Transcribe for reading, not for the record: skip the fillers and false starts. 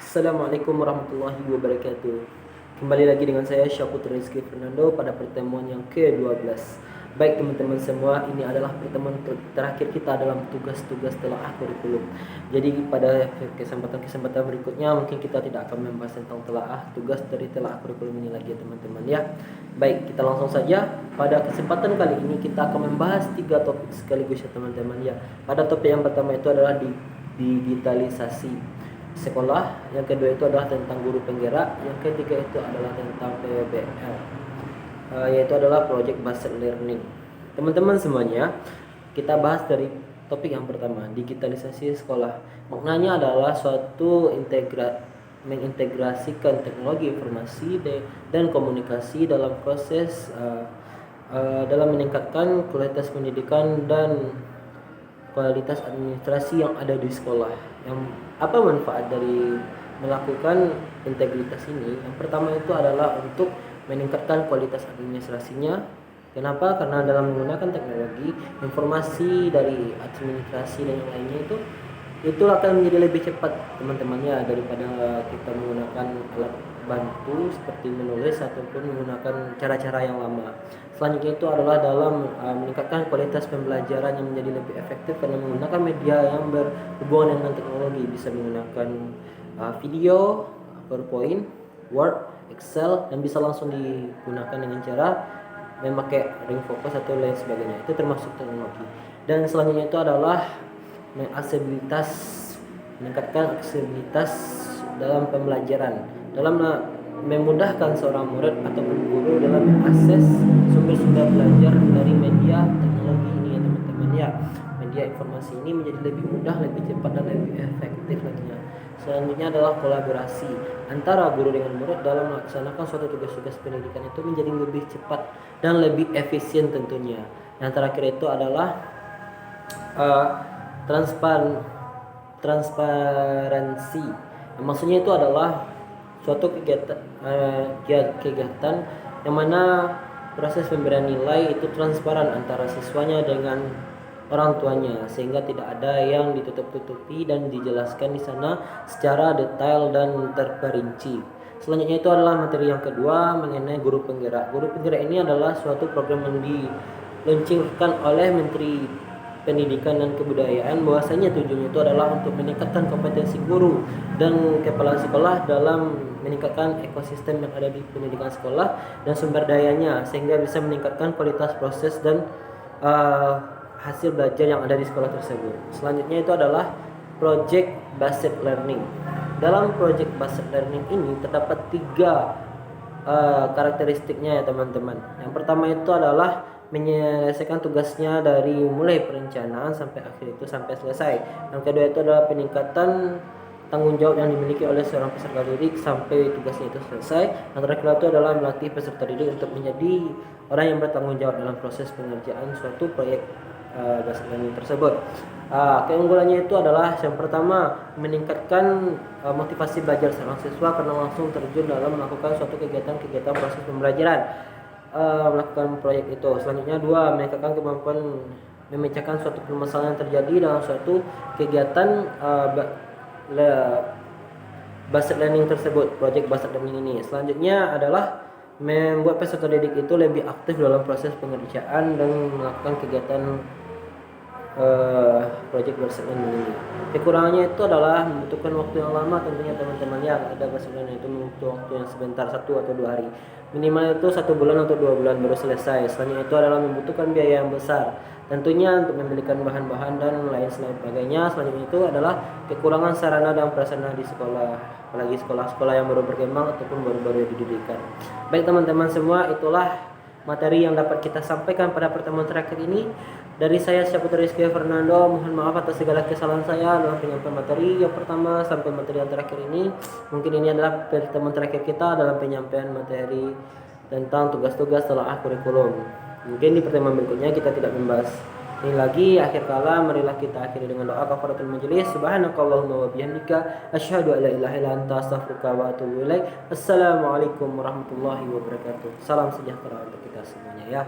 Assalamualaikum warahmatullahi wabarakatuh. Kembali lagi dengan saya Syaputra Rizky Fernando pada pertemuan yang ke-12. Baik teman-teman semua, ini adalah pertemuan terakhir kita dalam tugas-tugas telaah kurikulum. Jadi pada kesempatan berikutnya mungkin kita tidak akan membahas tentang telaah tugas dari telaah kurikulum ini lagi ya teman-teman ya. Baik, kita langsung saja. Pada kesempatan kali ini kita akan membahas 3 topik sekaligus ya teman-teman ya. Pada topik yang pertama itu adalah digitalisasi sekolah, yang kedua itu adalah tentang guru penggerak, yang ketiga itu adalah tentang PBL, yaitu adalah project based learning. Teman-teman semuanya, kita bahas dari topik yang pertama, digitalisasi sekolah. Maknanya adalah suatu mengintegrasikan teknologi informasi dan komunikasi dalam proses dalam meningkatkan kualitas pendidikan dan kualitas administrasi yang ada di sekolah. Yang apa manfaat dari melakukan integritas ini? Yang pertama itu adalah untuk meningkatkan kualitas administrasinya. Kenapa? Karena dalam menggunakan teknologi, informasi dari administrasi dan yang lainnya itu akan menjadi lebih cepat teman-teman ya, daripada kita menggunakan alat bantu seperti menulis ataupun menggunakan cara-cara yang lama. Selanjutnya itu adalah dalam meningkatkan kualitas pembelajaran yang menjadi lebih efektif karena menggunakan media yang berhubungan dengan teknologi, bisa menggunakan video, PowerPoint, Word, Excel, dan bisa langsung digunakan dengan cara memakai ring focus atau lain sebagainya. Itu termasuk teknologi. Dan selanjutnya itu adalah meningkatkan aksesibilitas dalam pembelajaran, dalam memudahkan seorang murid ataupun guru dalam mengakses sumber-sumber belajar dari media teknologi ini ya teman-teman ya. Media informasi ini menjadi lebih mudah, lebih cepat, dan lebih efektif lainnya. Selanjutnya adalah kolaborasi antara guru dengan murid dalam melaksanakan suatu tugas-tugas pendidikan itu menjadi lebih cepat dan lebih efisien tentunya. Yang terakhir itu adalah transparansi. Maksudnya itu adalah suatu kegiatan yang mana proses pemberian nilai itu transparan antara siswanya dengan orang tuanya, sehingga tidak ada yang ditutup-tutupi dan dijelaskan di sana secara detail dan terperinci. Selanjutnya itu adalah materi yang kedua mengenai guru penggerak. Guru penggerak ini adalah suatu program yang diluncurkan oleh Menteri Pendidikan dan Kebudayaan, bahwasanya tujuannya itu adalah untuk meningkatkan kompetensi guru dan kepala sekolah dalam meningkatkan ekosistem yang ada di pendidikan sekolah dan sumber dayanya, sehingga bisa meningkatkan kualitas proses dan hasil belajar yang ada di sekolah tersebut. Selanjutnya itu adalah project based learning. Dalam project based learning ini terdapat 3 karakteristiknya ya teman-teman. Yang pertama itu adalah menyelesaikan tugasnya dari mulai perencanaan sampai akhir itu sampai selesai. Yang kedua itu adalah peningkatan tanggung jawab yang dimiliki oleh seorang peserta didik sampai tugasnya itu selesai. Yang terakhir itu adalah melatih peserta didik untuk menjadi orang yang bertanggung jawab dalam proses pengerjaan suatu proyek bahasa learning tersebut. Keunggulannya itu adalah yang pertama, meningkatkan motivasi belajar seorang siswa karena langsung terjun dalam melakukan suatu kegiatan-kegiatan proses pembelajaran, melakukan proyek itu. Selanjutnya 2, meningkatkan kemampuan memecahkan suatu permasalahan yang terjadi dalam suatu kegiatan based learning tersebut, project based learning ini. Selanjutnya adalah membuat peserta didik itu lebih aktif dalam proses pengerjaan dan melakukan kegiatan project based learning ini. Kekurangannya itu adalah membutuhkan waktu yang lama tentunya teman-teman ya. Ada based learning itu membutuhkan waktu yang sebentar, 1 atau 2 hari. Minimal itu 1 bulan atau 2 bulan baru selesai. Selanjutnya itu adalah membutuhkan biaya yang besar tentunya untuk membelikan bahan-bahan dan lain sebagainya. Selanjutnya itu adalah kekurangan sarana dan prasarana di sekolah, apalagi sekolah-sekolah yang baru berkembang ataupun baru-baru didirikan. Baik teman-teman semua, itulah materi yang dapat kita sampaikan pada pertemuan terakhir ini. Dari saya Syaputra Rizky Fernando, mohon maaf atas segala kesalahan saya dalam penyampaian materi yang pertama sampai materi yang terakhir ini. Mungkin ini adalah pertemuan terakhir kita dalam penyampaian materi tentang tugas-tugas telaah kurikulum. Mungkin di pertemuan berikutnya kita tidak membahas ini lagi. Akhir kala, marilah kita akhiri dengan doa kafaratul majelis. Subhanakallahumma wa bihamdika asyhadu an la ilaha illa anta astaghfiruka wa atubu ilaik. Assalamualaikum warahmatullahi wabarakatuh. Salam sejahtera untuk kita semuanya ya.